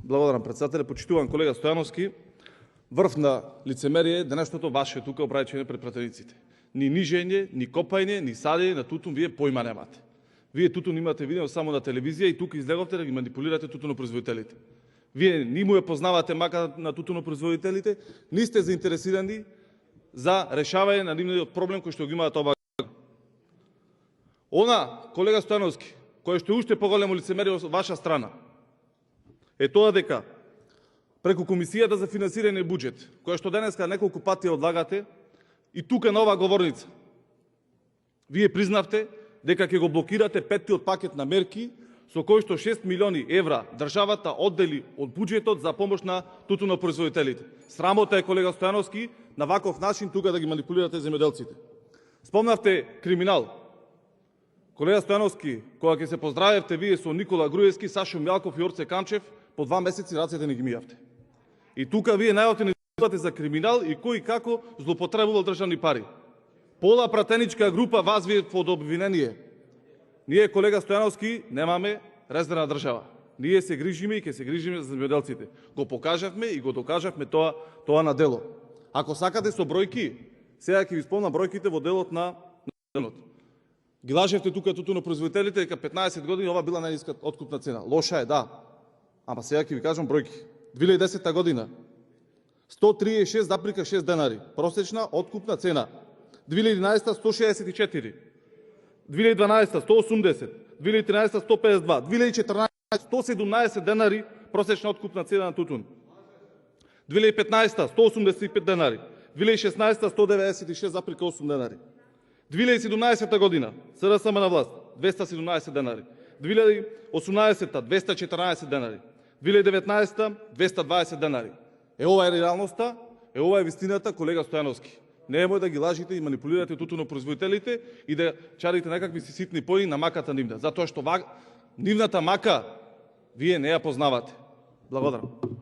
Благодарам, председателя. Почитуван колега Стојановски, врв на лицемерие денешното ваше тука обрајчење пред пратениците. Ни нижење, ни копање, ни садење на тутун вие појма немате. Вие тутун имате видено само на телевизија и тука излеговте да ги манипулирате тутунопроизводителите. Вие ни му ја познавате мака на тутунопроизводителите, ни сте заинтересирани за решавање на нивниот проблем кој што го имаат ова. Она, колега Стојановски, кој што уште поголемо лицемерие од ваша страна, е тоа дека преку Комисијата за финансирање буџет, која што денеска неколку пати одлагате, и тука на оваа говорница, вие признавте дека ќе го блокирате петтиот пакет на мерки со кој што 6 милиони евра државата оддели од буџетот за помош на тутунопроизводителите. Срамота е, колега Стојановски, на ваков начин тука да ги манипулирате земјоделците. Спомнавте криминал. Колега Стојановски, кога ќе се поздравевте вие со Никола Груевски, Сашо Мјалков и Орце Камчев, по 2 месеци рацете не ги мијавте. И тука вие најавте не зборувате за криминал и кој и како злоупотребувал државни пари. Пола пратеничка група вас ви под обвинение. Ние, колега Стојановски, немаме резервна држава. Ние се грижиме и ќе се грижиме за земјоделците. Го покажавме и го докажавме тоа на дело. Ако сакате со бројки, сега ќе ви спомнам бројките во делот на денот. Ги лажевте тука тутунопроизводителите дека 15 години ова била најниска откупна цена. Лоша е, да. Ама сега ќе ви кажам бројки. 2010 година 136,6 денари просечна откупна цена. 2011 164. 2012 180. 2013 152. 2014 117 денари просечна откупна цена на тутун. 2015 185 денари. 2016 196,8 денари. 2017 година СДСМ на власт 217 денари. 2018 214 денари. 2019 220 денари. Ова е реалноста, ова е вистината, колега Стојановски. Немој да ги лажите и манипулирате тутунопроизводителите и да чарите некакви си ситни пои на маката нивна, затоа што нивната мака вие не ја познавате. Благодарам.